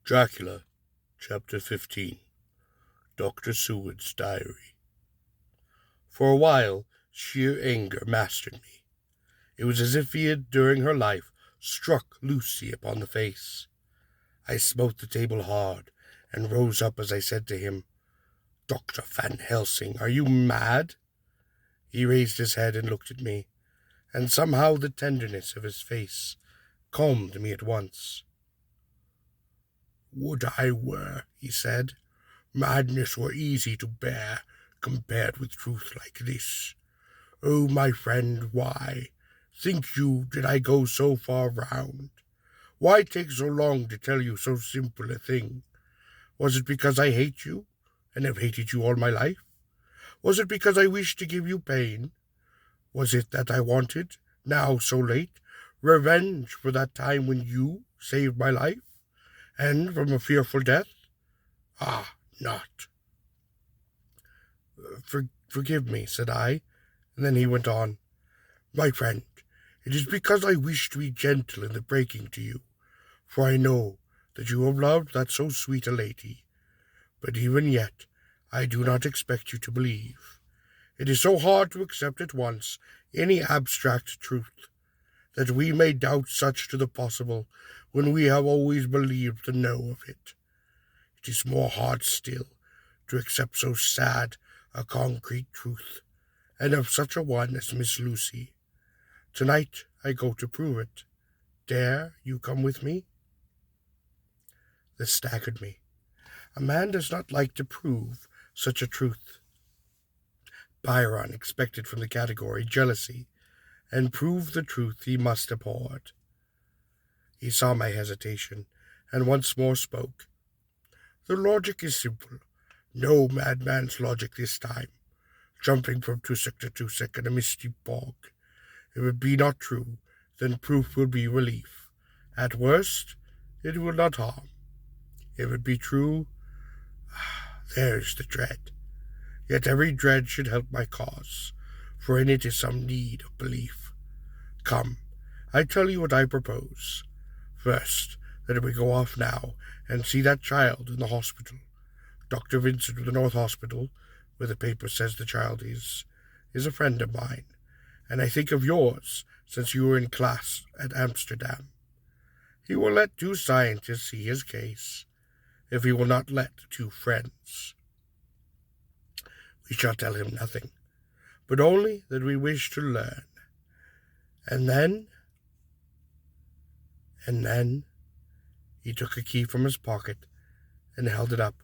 Dracula, Chapter 15. Dr. Seward's Diary. For a while, sheer anger mastered me. It was as if he had, during her life, struck Lucy upon the face. I smote the table hard, and rose up as I said to him, "Dr. Van Helsing, are you mad?" He raised his head and looked at me, and somehow the tenderness of his face calmed me at once. "Would I were," he said. "Madness were easy to bear compared with truth like this. Oh, my friend, why, think you, did I go so far round? Why take so long to tell you so simple a thing? Was it because I hate you, and have hated you all my life? Was it because I wished to give you pain? Was it that I wanted, now so late, revenge for that time when you saved my life, and from a fearful death? Ah, not. Forgive me," said I, and then he went on, "My friend, it is because I wish to be gentle in the breaking to you, for I know that you have loved that so sweet a lady. But even yet I do not expect you to believe. It is so hard to accept at once any abstract truth, that we may doubt such to the possible when we have always believed the no of it. It is more hard still to accept so sad a concrete truth, and of such a one as Miss Lucy. Tonight I go to prove it. Dare you come with me?" This staggered me. A man does not like to prove such a truth. Byron expected from the category jealousy, and prove the truth he must abhor it. He saw my hesitation, and once more spoke. "The logic is simple. No madman's logic this time, jumping from tussock to tussock in a misty bog. If it be not true, then proof will be relief. At worst, it will not harm. If it be true, there's the dread. Yet every dread should help my cause, for in it is some need of belief. Come, I tell you what I propose. First, that we go off now and see that child in the hospital. Dr. Vincent of the North Hospital, where the paper says the child is a friend of mine, and I think of yours since you were in class at Amsterdam. He will let two scientists see his case, if he will not let two friends. We shall tell him nothing, but only that we wish to learn. And then, he took a key from his pocket and held it up,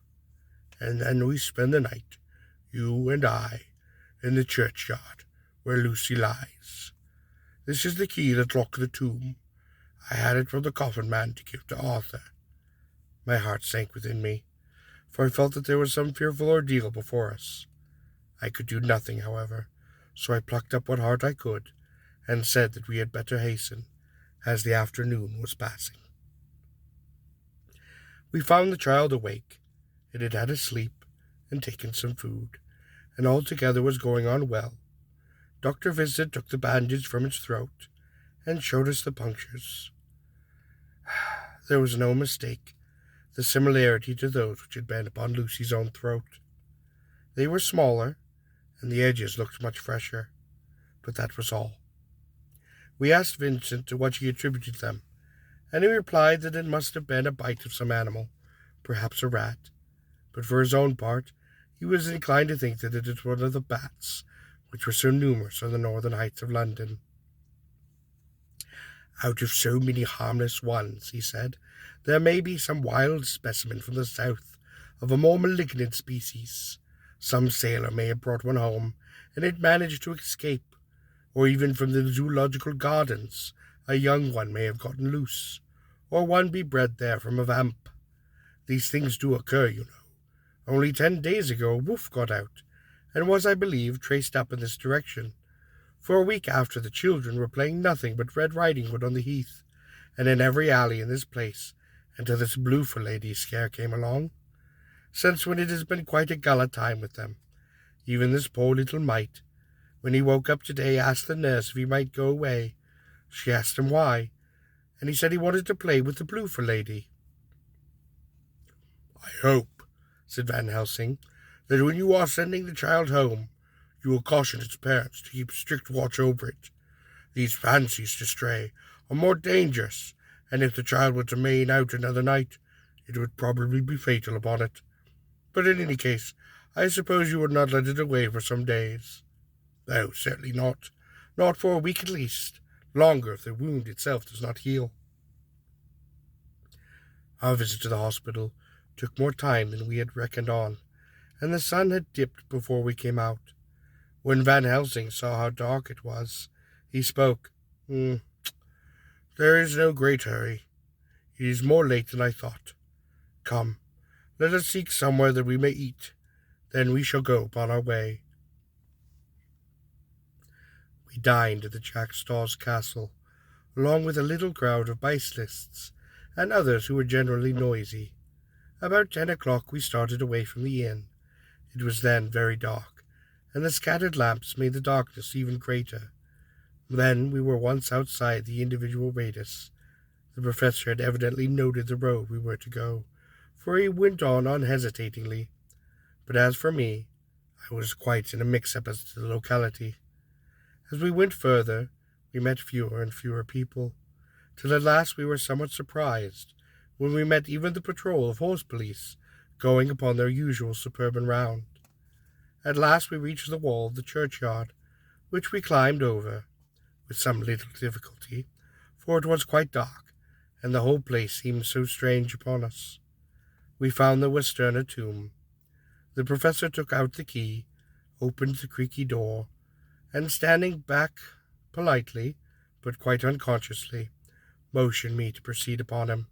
and then we spend the night, you and I, in the churchyard where Lucy lies. This is the key that locked the tomb. I had it from the coffin man to give to Arthur." My heart sank within me, for I felt that there was some fearful ordeal before us. I could do nothing, however, so I plucked up what heart I could, and said that we had better hasten, as the afternoon was passing. We found the child awake. It had had a sleep, and taken some food, and altogether was going on well. Dr. Vincent took the bandage from its throat, and showed us the punctures. There was no mistake, the similarity to those which had been upon Lucy's own throat. They were smaller, and the edges looked much fresher, but that was all. We asked Vincent to what he attributed them, and he replied that it must have been a bite of some animal, perhaps a rat, but for his own part he was inclined to think that it was one of the bats, which were so numerous on the northern heights of London. "Out of so many harmless ones," he said, "there may be some wild specimen from the south of a more malignant species. Some sailor may have brought one home, and it managed to escape, or even from the zoological gardens a young one may have gotten loose, or one be bred there from a vamp. These things do occur, you know. Only 10 days ago a wolf got out, and was, I believe, traced up in this direction. For a week after, the children were playing nothing but Red Riding Hood on the heath, and in every alley in this place, until this Bloofer lady scare came along. Since when it has been quite a gala time with them. Even this poor little mite, when he woke up today, asked the nurse if he might go away. She asked him why, and he said he wanted to play with the Bloofer lady." I hope, said Van Helsing, that when you are sending the child home, you will caution its parents to keep strict watch over it. These fancies to stray are more dangerous, and if the child were to remain out another night, it would probably be fatal upon it. But in any case, I suppose you would not let it away for some days. No, certainly not. Not for a week at least. Longer if the wound itself does not heal. Our visit to the hospital took more time than we had reckoned on, and the sun had dipped before we came out. When Van Helsing saw how dark it was, he spoke. There is no great hurry. It is more late than I thought. Come, let us seek somewhere that we may eat. Then we shall go upon our way. We dined at the Jack Straw's castle, along with a little crowd of bicyclists and others who were generally noisy. About 10 o'clock we started away from the inn. It was then very dark, and the scattered lamps made the darkness even greater. Then we were once outside the individual radius. The professor had evidently noted the road we were to go, for he went on unhesitatingly. But as for me, I was quite in a mix-up as to the locality. As we went further, we met fewer and fewer people, till at last we were somewhat surprised when we met even the patrol of horse police going upon their usual suburban round. At last we reached the wall of the churchyard, which we climbed over, with some little difficulty, for it was quite dark, and the whole place seemed so strange upon us. We found the Westerner tomb. The professor took out the key, opened the creaky door, and standing back politely, but quite unconsciously, motioned me to proceed upon him.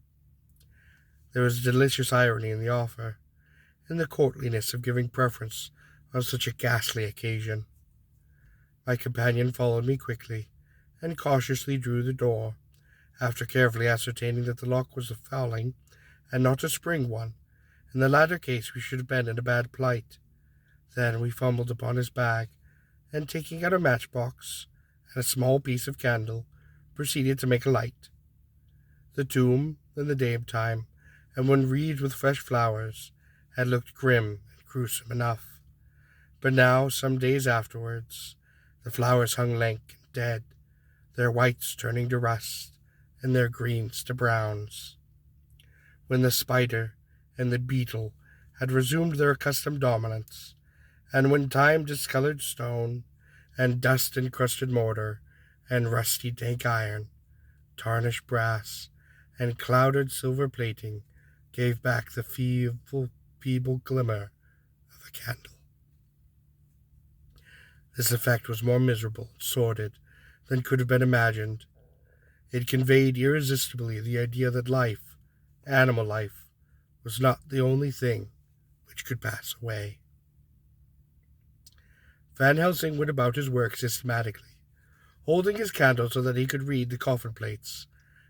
There was a delicious irony in the offer, in the courtliness of giving preference on such a ghastly occasion. My companion followed me quickly, and cautiously drew the door, after carefully ascertaining that the lock was a fouling, and not a spring one. In the latter case we should have been in a bad plight. Then we fumbled upon his bag, and taking out a matchbox and a small piece of candle, proceeded to make a light. The tomb, in the daytime, and when wreathed with fresh flowers, had looked grim and gruesome enough. But now, some days afterwards, the flowers hung lank and dead, their whites turning to rust, and their greens to browns. When the spider and the beetle had resumed their accustomed dominance, and when time-discolored stone, and dust-encrusted mortar, and rusty dank iron, tarnished brass, and clouded silver plating gave back the feeble glimmer of a candle. This effect was more miserable and sordid than could have been imagined. It conveyed irresistibly the idea that life, animal life, was not the only thing which could pass away. Van Helsing went about his work systematically, holding his candle so that he could read the coffin plates,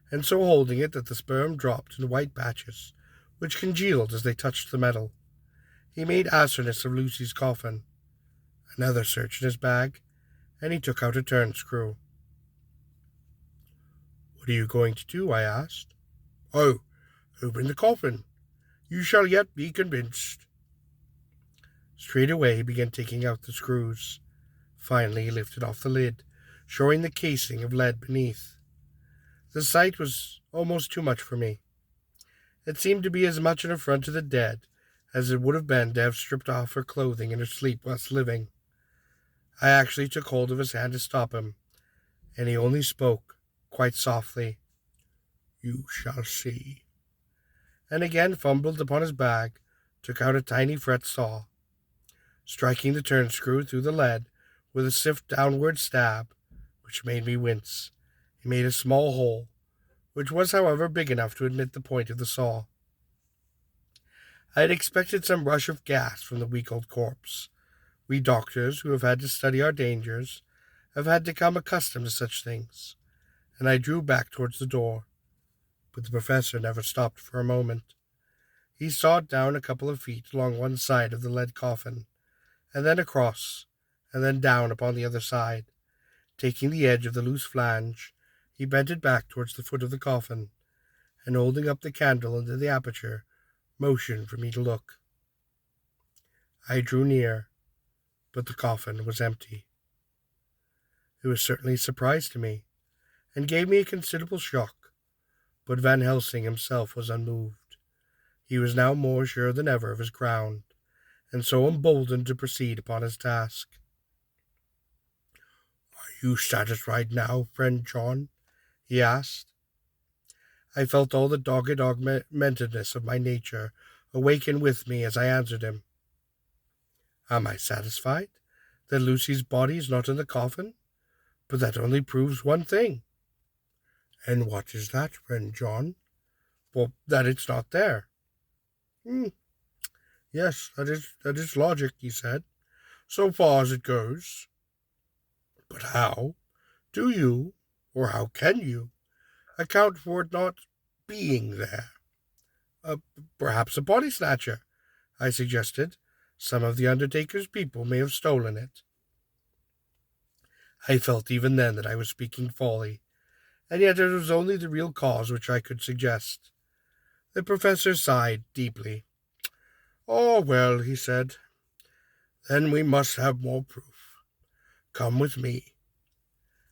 and so holding it that the sperm dropped in white patches, which congealed as they touched the metal. He made arsonists of Lucy's coffin. Another search in his bag, and he took out a turn-screw. "What are you going to do?" I asked. "Oh, open the coffin. You shall yet be convinced." Straight away he began taking out the screws. Finally he lifted off the lid, showing the casing of lead beneath. The sight was almost too much for me. It seemed to be as much an affront to the dead as it would have been to have stripped off her clothing in her sleep whilst living. I actually took hold of his hand to stop him, and he only spoke, quite softly, "You shall see," and again fumbled upon his bag, took out a tiny fret saw. Striking the turn-screw through the lead with a swift downward stab, which made me wince, he made a small hole, which was, however, big enough to admit the point of the saw. I had expected some rush of gas from the weak old corpse. We doctors, who have had to study our dangers, have had to become accustomed to such things, and I drew back towards the door. But the professor never stopped for a moment. He sawed down a couple of feet along one side of the lead coffin, and then across, and then down upon the other side. Taking the edge of the loose flange, he bent it back towards the foot of the coffin, and holding up the candle into the aperture, motioned for me to look. I drew near, but the coffin was empty. It was certainly a surprise to me, and gave me a considerable shock, but Van Helsing himself was unmoved. He was now more sure than ever of his ground, and so emboldened to proceed upon his task. "Are you satisfied now, friend John?" he asked. I felt all the dogged augmentedness of my nature awaken with me as I answered him. "Am I satisfied that Lucy's body is not in the coffin? But that only proves one thing." "And what is that, friend John?" "Well, that it's not there." "Hmm, yes, that is logic," he said, "so far as it goes. But how do you, or how can you, account for it not being there?" Uh, "Perhaps a body snatcher," I suggested. "Some of the undertaker's people may have stolen it." I felt even then that I was speaking folly, and yet it was only the real cause which I could suggest. The professor sighed deeply. "Oh, well," he said, "then we must have more proof. Come with me."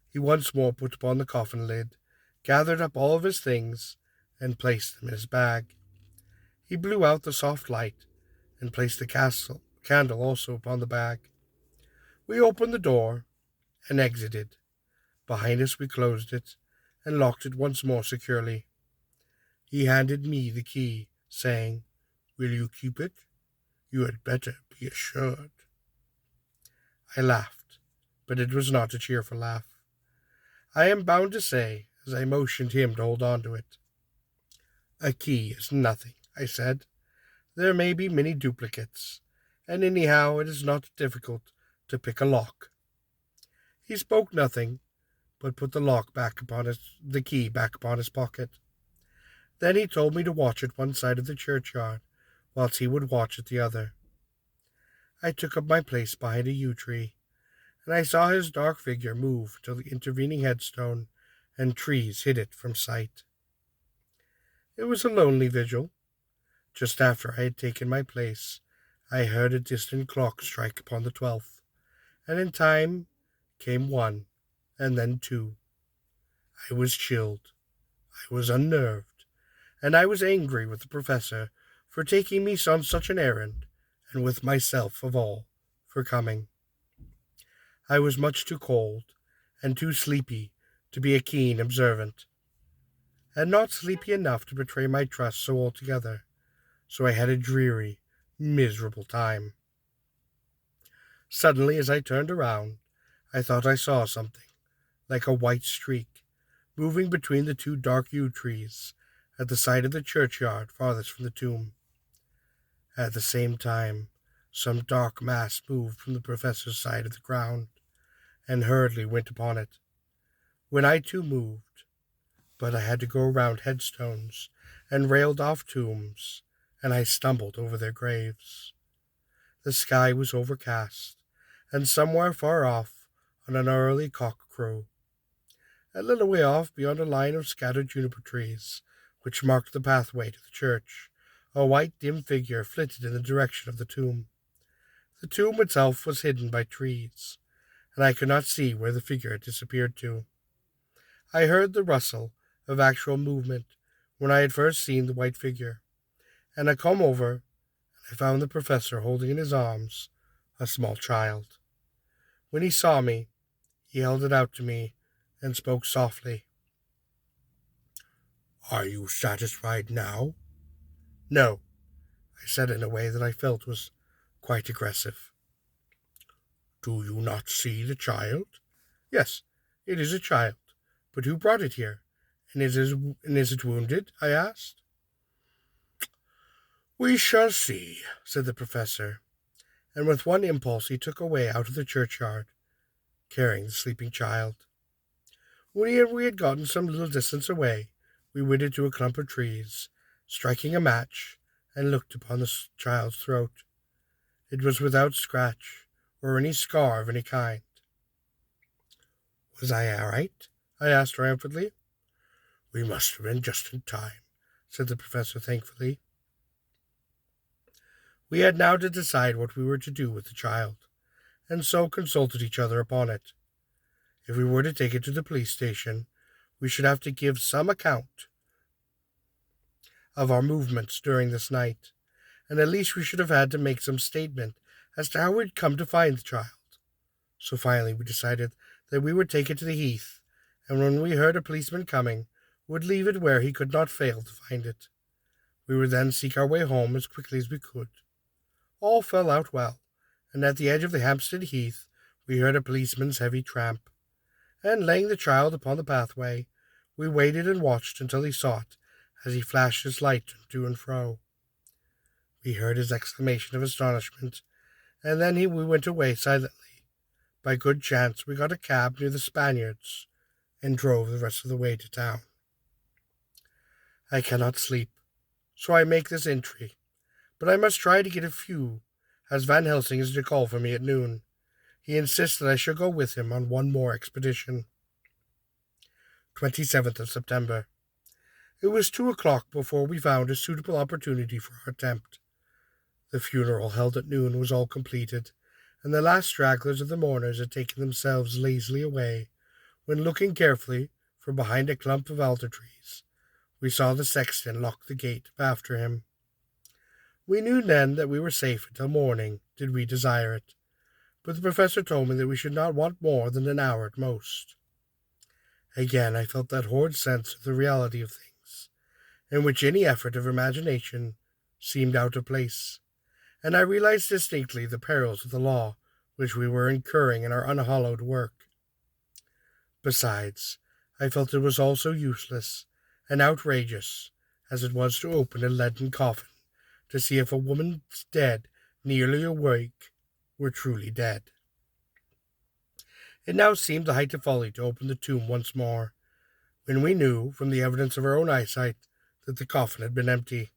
He once more put upon the coffin lid, gathered up all of his things, and placed them in his bag. He blew out the soft light, and placed the candle also upon the bag. We opened the door, and exited. Behind us we closed it, and locked it once more securely. He handed me the key, saying, "Will you keep it? You had better be assured." I laughed, but it was not a cheerful laugh. I am bound to say, as I motioned him to hold on to it. "A key is nothing," I said. "There may be many duplicates, and anyhow it is not difficult to pick a lock." He spoke nothing, but put the key back upon his pocket. Then he told me to watch at one side of the churchyard, whilst he would watch at the other. I took up my place behind a yew tree, and I saw his dark figure move till the intervening headstone and trees hid it from sight. It was a lonely vigil. Just after I had taken my place, I heard a distant clock strike upon the 12th, and in time came one, and then two. I was chilled, I was unnerved, and I was angry with the professor for taking me on such an errand, and with myself of all for coming. I was much too cold and too sleepy to be a keen observant, and not sleepy enough to betray my trust so altogether, so I had a dreary, miserable time. Suddenly, as I turned around, I thought I saw something, like a white streak, moving between the two dark yew trees at the side of the churchyard farthest from the tomb. At the same time, some dark mass moved from the professor's side of the ground, and hurriedly went upon it, when I too moved, but I had to go around headstones and railed off tombs, and I stumbled over their graves. The sky was overcast, and somewhere far off, on an early cock crew, a little way off beyond a line of scattered juniper trees, which marked the pathway to the church, a white dim figure flitted in the direction of the tomb. The tomb itself was hidden by trees, and I could not see where the figure had disappeared to. I heard the rustle of actual movement when I had first seen the white figure, and I come over, and I found the professor holding in his arms a small child. When he saw me, he held it out to me and spoke softly. "Are you satisfied now?" "No," I said in a way that I felt was quite aggressive. "Do you not see the child?" "Yes, it is a child. But who brought it here? And is it wounded?" I asked. "We shall see," said the professor, and with one impulse he took away out of the churchyard, carrying the sleeping child. When we had gotten some little distance away, we went into a clump of trees, striking a match, and looked upon the child's throat. It was without scratch or any scar of any kind. "Was I all right?" I asked triumphantly. "We must have been just in time," said the professor thankfully. We had now to decide what we were to do with the child, and so consulted each other upon it. If we were to take it to the police station, we should have to give some account of our movements during this night, and at least we should have had to make some statement as to how we'd come to find the child. So finally we decided that we would take it to the heath, and when we heard a policeman coming, would leave it where he could not fail to find it. We would then seek our way home as quickly as we could. All fell out well, and at the edge of the Hampstead Heath we heard a policeman's heavy tramp, and laying the child upon the pathway, we waited and watched until he saw it as he flashed his light to and fro. We heard his exclamation of astonishment, and then we went away silently. By good chance we got a cab near the Spaniards, and drove the rest of the way to town. I cannot sleep, so I make this entry, but I must try to get a few, as Van Helsing is to call for me at noon. He insists that I shall go with him on one more expedition. 27th of September. It was 2 o'clock before we found a suitable opportunity for our attempt. The funeral held at noon was all completed, and the last stragglers of the mourners had taken themselves lazily away, when, looking carefully from behind a clump of alder trees, we saw the sexton lock the gate after him. We knew then that we were safe until morning, did we desire it, but the professor told me that we should not want more than an hour at most. Again I felt that horrid sense of the reality of things, in which any effort of imagination seemed out of place, and I realized distinctly the perils of the law which we were incurring in our unhallowed work. Besides, I felt it was all so useless and outrageous as it was to open a leaden coffin to see if a woman's dead, nearly awake, were truly dead. It now seemed the height of folly to open the tomb once more, when we knew, from the evidence of our own eyesight, that the coffin had been empty.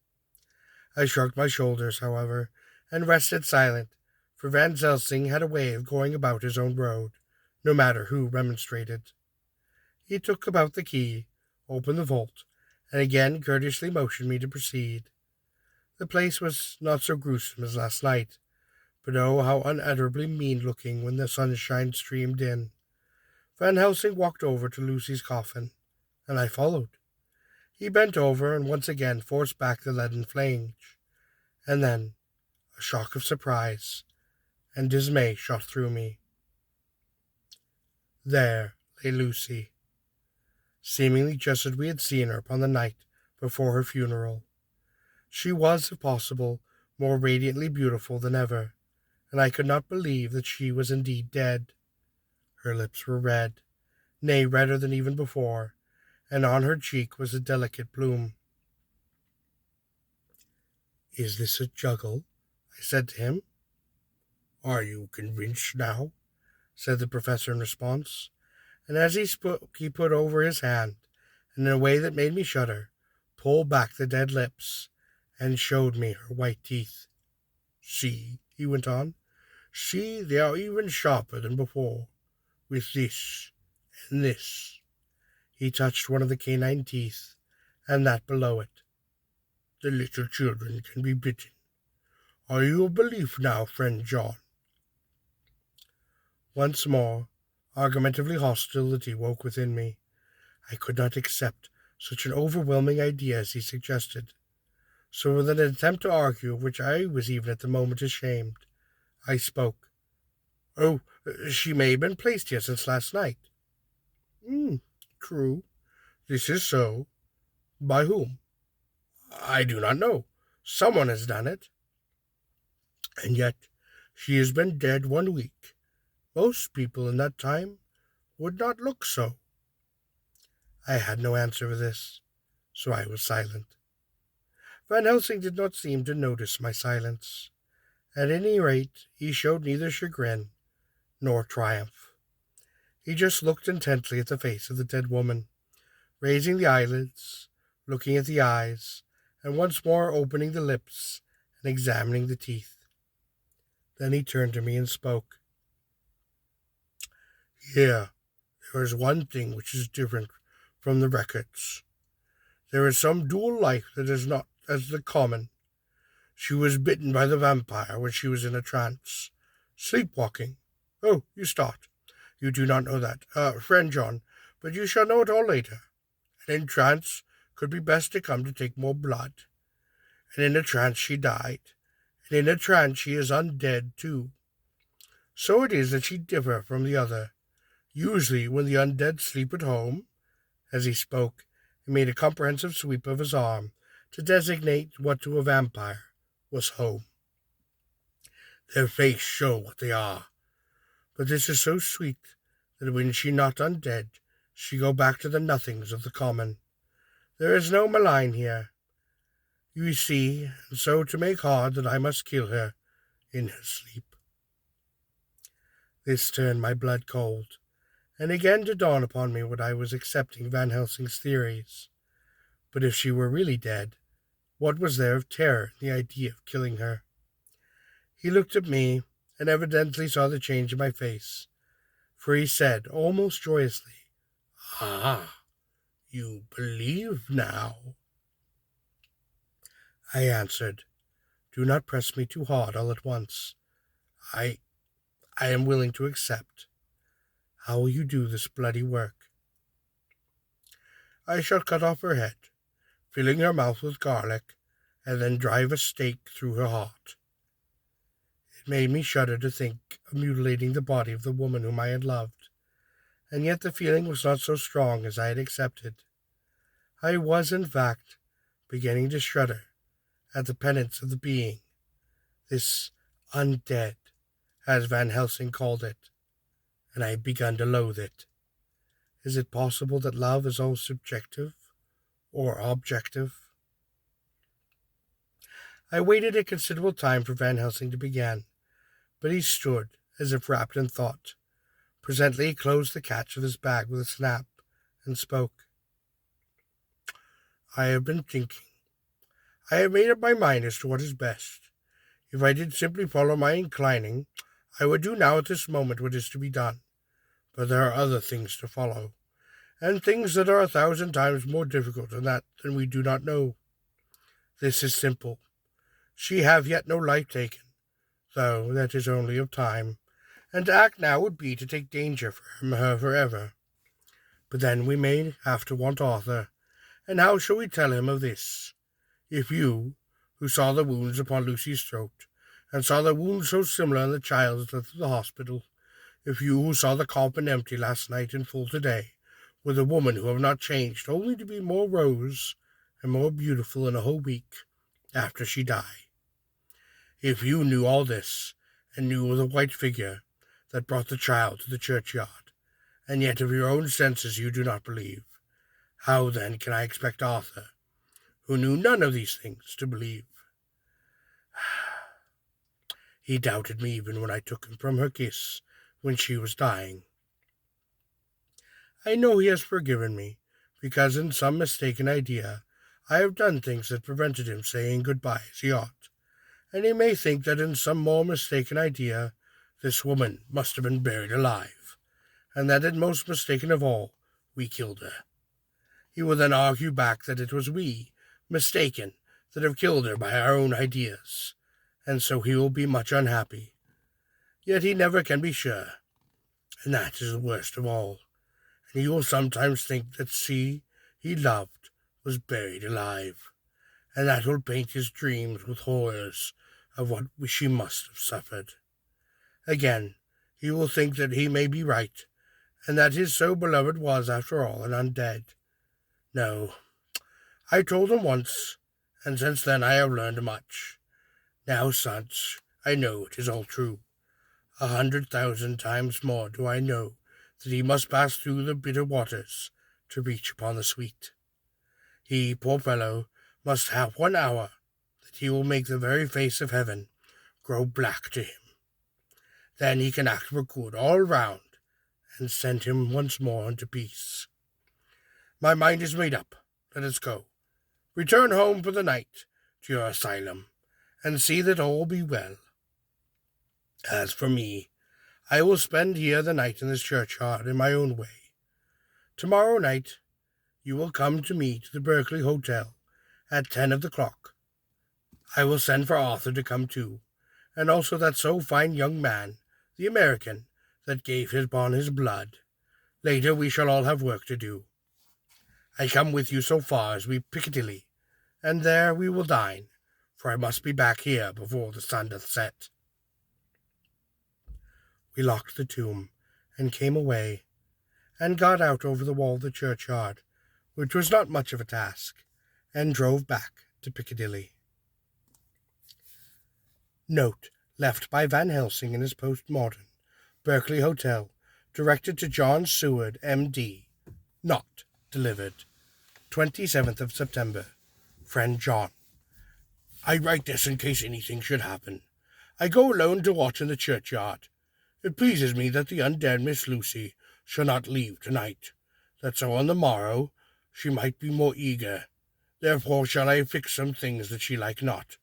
I shrugged my shoulders, however, and rested silent, for Van Helsing had a way of going about his own road, no matter who remonstrated. He took about the key, opened the vault, and again courteously motioned me to proceed. The place was not so gruesome as last night, but oh, how unutterably mean-looking when the sunshine streamed in. Van Helsing walked over to Lucy's coffin, and I followed. He bent over and once again forced back the leaden flange, and then a shock of surprise and dismay shot through me. There lay Lucy, seemingly just as we had seen her upon the night before her funeral. She was, if possible, more radiantly beautiful than ever, and I could not believe that she was indeed dead. Her lips were red, nay, redder than even before, and on her cheek was a delicate bloom. "Is this a juggle?" I said to him. "Are you convinced now?" said the professor in response, and as he spoke he put over his hand, and in a way that made me shudder, pulled back the dead lips, and showed me her white teeth. "See," he went on, "see, they are even sharper than before, with this and this." He touched one of the canine teeth, and that below it. "The little children can be bitten. Are you of belief now, friend John?" Once more, argumentatively hostility woke within me. I could not accept such an overwhelming idea as he suggested. So with an attempt to argue, of which I was even at the moment ashamed, I spoke. "Oh, she may have been placed here since last night." "True. This is so. By whom?" "I do not know. Someone has done it." "And yet she has been dead 1 week. Most people in that time would not look so." I had no answer for this, so I was silent. Van Helsing did not seem to notice my silence. At any rate, he showed neither chagrin nor triumph. He just looked intently at the face of the dead woman, raising the eyelids, looking at the eyes, and once more opening the lips and examining the teeth. Then he turned to me and spoke. "Here, there is one thing which is different from the records. There is some dual life that is not as the common. She was bitten by the vampire when she was in a trance. Sleepwalking. Oh, you start. You do not know that, friend John, but you shall know it all later. And in trance could be best to come to take more blood. And in a trance she died. And in a trance she is undead too. So it is that she differ from the other. Usually when the undead sleep at home, as he spoke, he made a comprehensive sweep of his arm to designate what to a vampire was home. Their face show what they are. But this is so sweet that when she not undead, she go back to the nothings of the common. There is no malign here, you see, and so to make hard that I must kill her in her sleep. This turned my blood cold, and again to dawn upon me what I was accepting Van Helsing's theories. But if she were really dead, what was there of terror in the idea of killing her? He looked at me, and evidently saw the change in my face, for he said, almost joyously, "Ah, you believe now." I answered, "Do not press me too hard all at once. I am willing to accept. How will you do this bloody work?" "I shall cut off her head, filling her mouth with garlic, and then drive a stake through her heart." It made me shudder to think of mutilating the body of the woman whom I had loved, and yet the feeling was not so strong as I had accepted. I was, in fact, beginning to shudder at the penance of the being, this undead, as Van Helsing called it, and I had begun to loathe it. Is it possible that love is all subjective or objective? I waited a considerable time for Van Helsing to begin, but he stood as if wrapped in thought. Presently he closed the catch of his bag with a snap and spoke. "I have been thinking. I have made up my mind as to what is best. If I did simply follow my inclining, I would do now at this moment what is to be done. But there are other things to follow, and things that are 1,000 times more difficult than we do not know. This is simple. She have yet no life taken, though that is only of time, and to act now would be to take danger from her forever. But then we may have to want Arthur, and how shall we tell him of this? If you, who saw the wounds upon Lucy's throat, and saw the wounds so similar in the child's at the hospital, if you who saw the coffin empty last night and full today, with a woman who have not changed, only to be more rose and more beautiful in a whole week after she die, if you knew all this, and knew of the white figure that brought the child to the churchyard, and yet of your own senses you do not believe, how then can I expect Arthur, who knew none of these things, to believe? He doubted me even when I took him from her kiss when she was dying. I know he has forgiven me, because in some mistaken idea I have done things that prevented him saying good-bye as he ought, and he may think that in some more mistaken idea this woman must have been buried alive, and that in most mistaken of all we killed her. He will then argue back that it was we, mistaken, that have killed her by our own ideas, and so he will be much unhappy. Yet he never can be sure, and that is the worst of all, and he will sometimes think that she he loved was buried alive, and that will paint his dreams with horrors of what she must have suffered. Again, he will think that he may be right, and that his so beloved was, after all, an undead. No, I told him once, and since then I have learned much. Now, sons, I know it is all true. 100,000 times more do I know that he must pass through the bitter waters to reach upon the sweet. He, poor fellow, must have 1 hour that he will make the very face of heaven grow black to him. Then he can act for good all round, and send him once more into peace. My mind is made up. Let us go. Return home for the night to your asylum, and see that all be well. As for me, I will spend here the night in this churchyard in my own way. Tomorrow night you will come to me to the Berkeley Hotel at 10 of the clock. I will send for Arthur to come too, and also that so fine young man, the American, that gave his bond his blood. Later we shall all have work to do. I come with you so far as we Piccadilly, and there we will dine, for I must be back here before the sun doth set. We locked the tomb, and came away, and got out over the wall of the churchyard, which was not much of a task, and drove back to Piccadilly. Note left by Van Helsing in his postmortem, Berkeley Hotel, directed to John Seward, M.D. Not delivered. 27th of September. Friend John. I write this in case anything should happen. I go alone to watch in the churchyard. It pleases me that the undead Miss Lucy shall not leave tonight, that so on the morrow she might be more eager. Therefore shall I fix some things that she like not,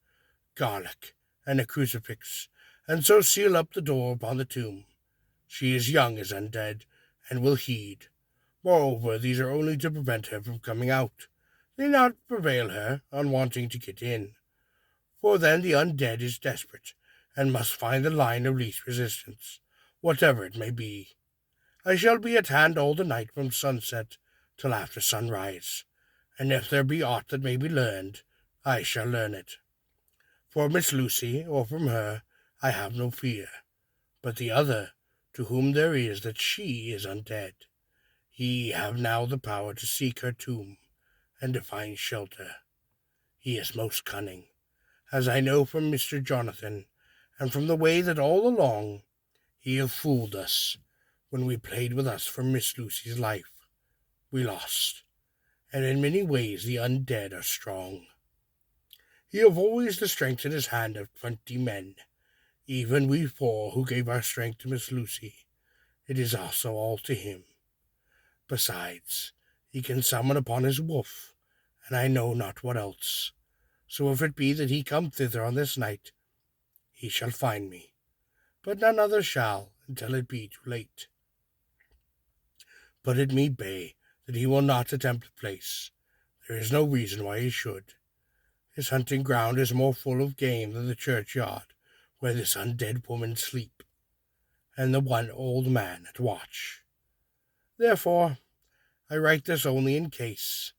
garlic, and a crucifix, and so seal up the door upon the tomb. She is young as undead, and will heed. Moreover, these are only to prevent her from coming out. They not prevail her on wanting to get in. For then the undead is desperate, and must find the line of least resistance, whatever it may be. I shall be at hand all the night from sunset till after sunrise, and if there be aught that may be learned, I shall learn it. For Miss Lucy, or from her, I have no fear, but the other, to whom there is that she is undead, he have now the power to seek her tomb, and to find shelter. He is most cunning, as I know from Mr. Jonathan, and from the way that all along he have fooled us. When we played with us for Miss Lucy's life, we lost, and in many ways the undead are strong. He have always the strength in his hand of 20 men, even we 4 who gave our strength to Miss Lucy. It is also all to him. Besides, he can summon upon his wolf, and I know not what else. So if it be that he come thither on this night, he shall find me, but none other shall until it be too late. But it me bay that he will not attempt the place. There is no reason why he should. His hunting ground is more full of game than the churchyard, where this undead woman sleep, and the one old man at watch. Therefore, I write this only in case.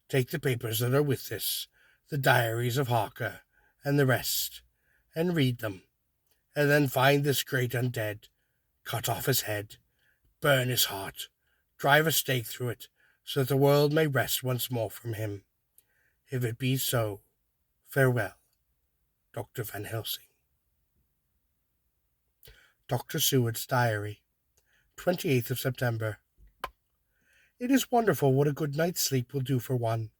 Take the papers that are with this, the diaries of Harker, and the rest, and read them, and then find this great undead, cut off his head, burn his heart, drive a stake through it, so that the world may rest once more from him. If it be so, farewell, Dr. Van Helsing. Dr. Seward's Diary, 28th of September. It is wonderful what a good night's sleep will do for one.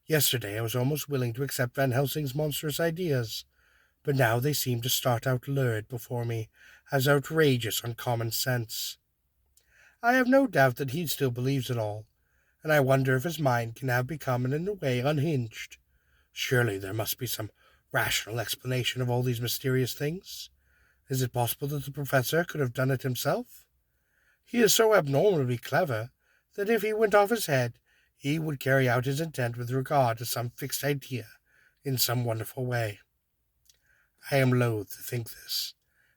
Yesterday I was almost willing to accept Van Helsing's monstrous ideas, but now they seem to start out lurid before me as outrageous on common sense. I have no doubt that he still believes it all, and I wonder if his mind can have become in a way unhinged. Surely there must be some rational explanation of all these mysterious things. Is it possible that the professor could have done it himself? He is so abnormally clever that if he went off his head, he would carry out his intent with regard to some fixed idea in some wonderful way. I am loath to think this,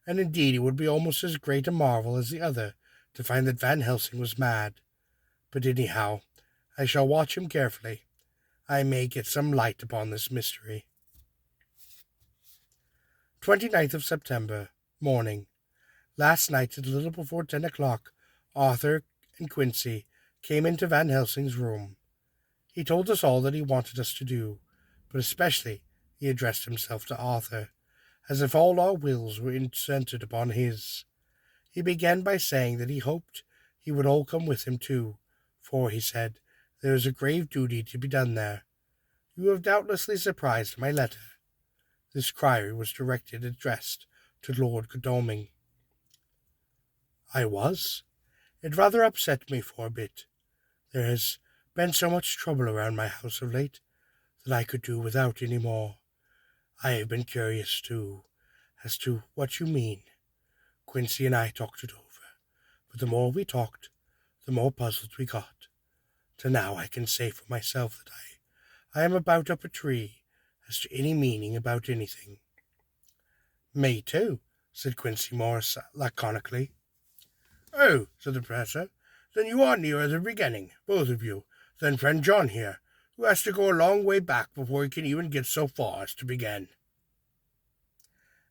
and indeed it would be almost as great a marvel as the other to find that Van Helsing was mad. But anyhow, I shall watch him carefully. I may get some light upon this mystery. 29th of September, morning. Last night at a little before 10 o'clock, Arthur and Quincy came into Van Helsing's room. He told us all that he wanted us to do, but especially he addressed himself to Arthur, as if all our wills were centered upon his. He began by saying that he hoped he would all come with him too, for, he said, there is a grave duty to be done there. You have doubtlessly surprised my letter. This query was directed and addressed to Lord Godalming. I was. It rather upset me for a bit. There has been so much trouble around my house of late that I could do without any more. I have been curious, too, as to what you mean. Quincy and I talked it over, but the more we talked, the more puzzled we got. Till now I can say for myself that I am about up a tree, as to any meaning about anything. Me too, said Quincy Morris laconically. Oh, said the professor, then you are nearer the beginning, both of you, than friend John here, who has to go a long way back before he can even get so far as to begin.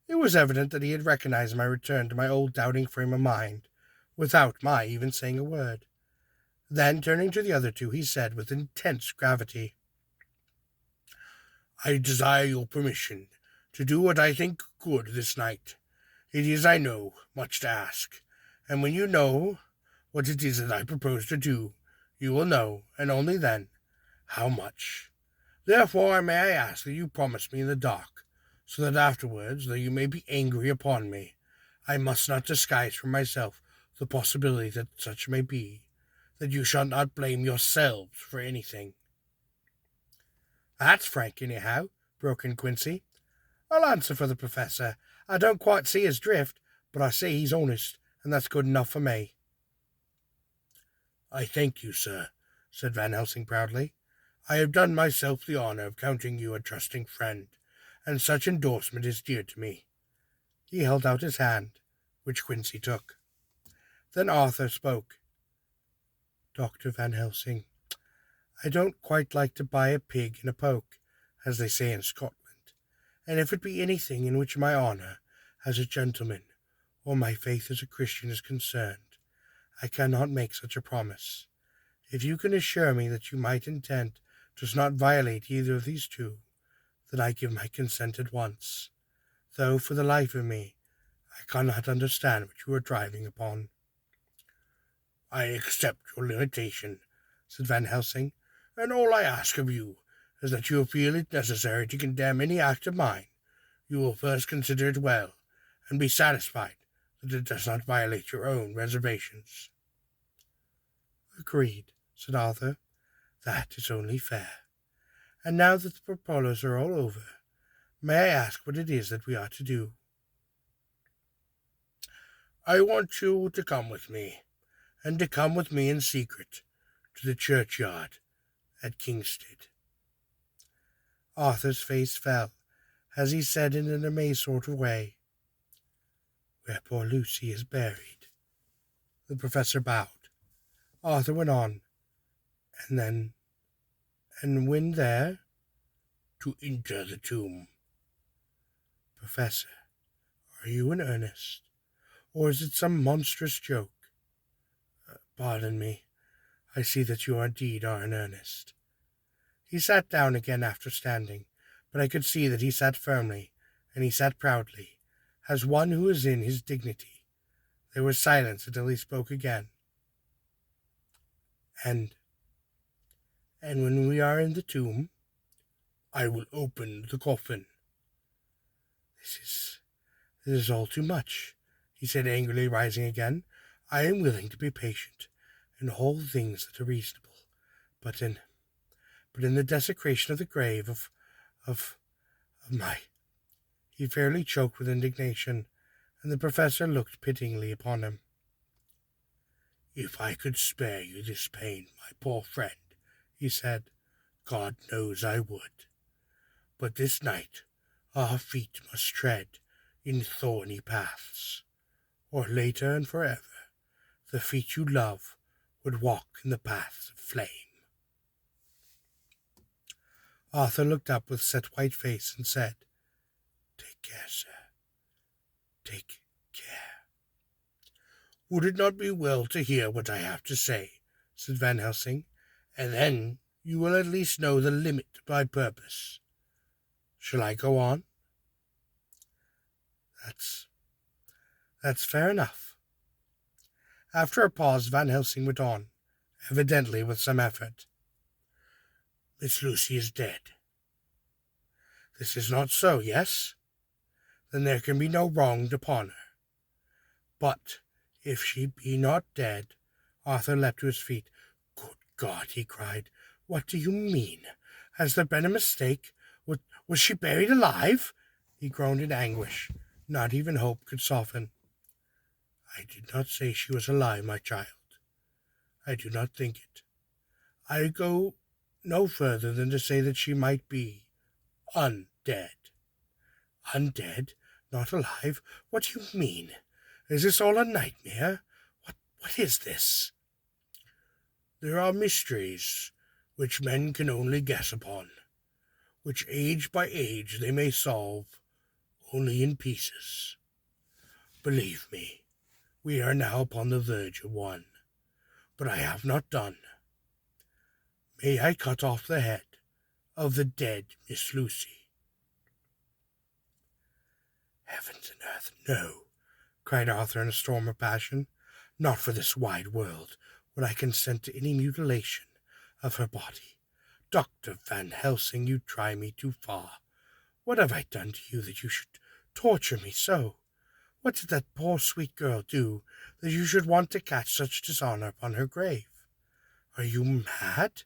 It was evident that he had recognized my return to my old doubting frame of mind, without my even saying a word. Then, turning to the other two, he said with intense gravity, I desire your permission to do what I think good this night. It is, I know, much to ask, and when you know what it is that I propose to do, you will know, and only then, how much. Therefore, may I ask that you promise me in the dark, so that afterwards, though you may be angry upon me, I must not disguise from myself the possibility that such may be, that you shall not blame yourselves for anything. That's frank, anyhow, broke in Quincy. I'll answer for the professor. I don't quite see his drift, but I see he's honest, and that's good enough for me. I thank you, sir, said Van Helsing proudly. I have done myself the honour of counting you a trusting friend, and such endorsement is dear to me. He held out his hand, which Quincy took. Then Arthur spoke. Dr. Van Helsing, I don't quite like to buy a pig in a poke, as they say in Scotland, and if it be anything in which my honour as a gentleman or my faith as a Christian is concerned, I cannot make such a promise. If you can assure me that my intent does not violate either of these two, then I give my consent at once, though for the life of me I cannot understand what you are driving upon. I accept your limitation, said Van Helsing, and all I ask of you is that you feel it necessary to condemn any act of mine. You will first consider it well, and be satisfied that it does not violate your own reservations. Agreed, said Arthur. That is only fair. And now that the proposals are all over, may I ask what it is that we are to do? I want you to come with me, and to come with me in secret to the churchyard at Kingstead. Arthur's face fell, as he said in an amazed sort of way, Where poor Lucy is buried. The professor bowed. Arthur went on, and when there? To enter the tomb. Professor, are you in earnest, or is it some monstrous joke? Pardon me, I see that you indeed are in earnest. He sat down again after standing, but I could see that he sat firmly, and he sat proudly, as one who is in his dignity. There was silence until he spoke again. And when we are in the tomb, I will open the coffin. This is all too much, he said angrily, rising again. I am willing to be patient, and hold things that are reasonable, but in the desecration of the grave of my... He fairly choked with indignation, and the professor looked pityingly upon him. If I could spare you this pain, my poor friend, he said, God knows I would. But this night our feet must tread in thorny paths, or later and forever the feet you love would walk in the paths of flame. Arthur looked up with set white face and said, Take care, sir. Take care. Would it not be well to hear what I have to say, said Van Helsing, and then you will at least know the limit of my purpose. Shall I go on? That's fair enough. After a pause, Van Helsing went on, evidently with some effort. Miss Lucy is dead. This is not so, yes? Then there can be no wrong upon her. But if she be not dead... Arthur leapt to his feet. Good God, he cried. What do you mean? Has there been a mistake? Was she buried alive? He groaned in anguish. Not even hope could soften. I did not say she was alive, my child. I do not think it. I go no further than to say that she might be undead. Undead? Not alive? What do you mean? Is this all a nightmare? What is this? There are mysteries which men can only guess upon, which age by age they may solve only in pieces. Believe me, we are now upon the verge of one, but I have not done. May I cut off the head of the dead Miss Lucy? Heavens and earth, no, cried Arthur in a storm of passion. Not for this wide world would I consent to any mutilation of her body. Dr. Van Helsing, you try me too far. What have I done to you that you should torture me so? What did that poor sweet girl do that you should want to catch such dishonor upon her grave? Are you mad?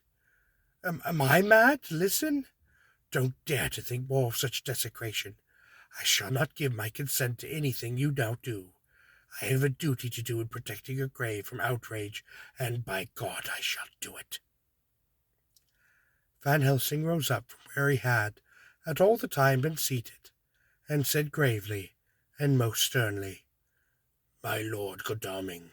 Am I mad? Listen. Don't dare to think more of such desecration. I shall not give my consent to anything you now do. I have a duty to do in protecting your grave from outrage, and by God I shall do it. Van Helsing rose up from where he had at all the time been seated, and said gravely and most sternly, My Lord Godalming,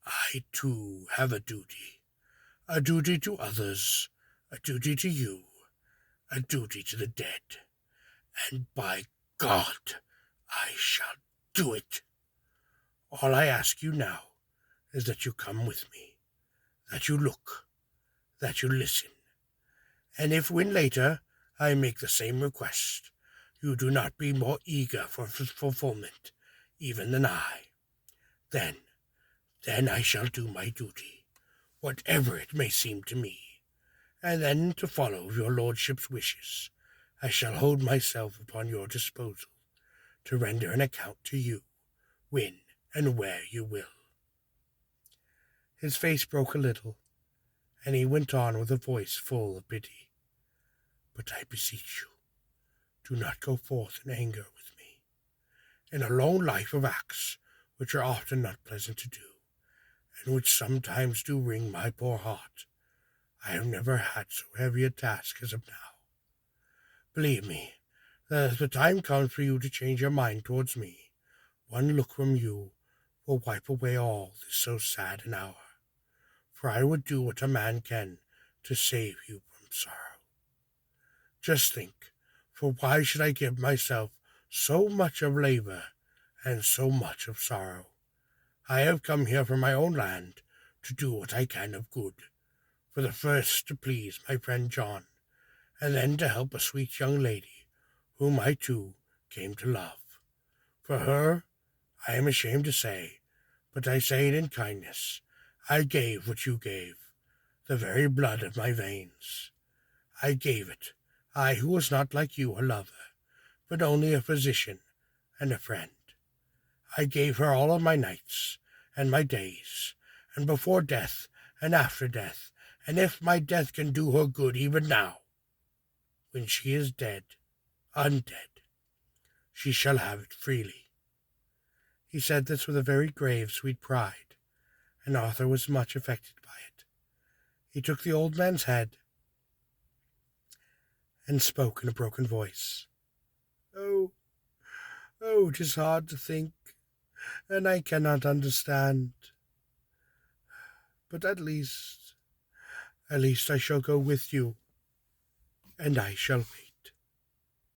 I too have a duty to others, a duty to you, a duty to the dead, and by God I shall do it. All I ask you now is that you come with me, that you look, that you listen, and if when later I make the same request, you do not be more eager for fulfillment even than I, then I shall do my duty, whatever it may seem to me, and then to follow your lordship's wishes, I shall hold myself upon your disposal to render an account to you when and where you will. His face broke a little, and he went on with a voice full of pity. But I beseech you, do not go forth in anger with me, in a long life of acts which are often not pleasant to do, and which sometimes do wring my poor heart. I have never had so heavy a task as of now. Believe me, that as the time comes for you to change your mind towards me, one look from you will wipe away all this so sad an hour, for I would do what a man can to save you from sorrow. Just think, for why should I give myself so much of labor and so much of sorrow? I have come here from my own land to do what I can of good, for the first to please my friend John, and then to help a sweet young lady whom I too came to love. For her, I am ashamed to say, but I say it in kindness, I gave what you gave, the very blood of my veins. I gave it, I who was not like you a lover, but only a physician and a friend. I gave her all of my nights and my days, and before death and after death, and if my death can do her good even now, when she is dead, undead, she shall have it freely. He said this with a very grave, sweet pride, and Arthur was much affected by it. He took the old man's head and spoke in a broken voice. Oh, 'tis hard to think, and I cannot understand. But at least I shall go with you, and I shall wait.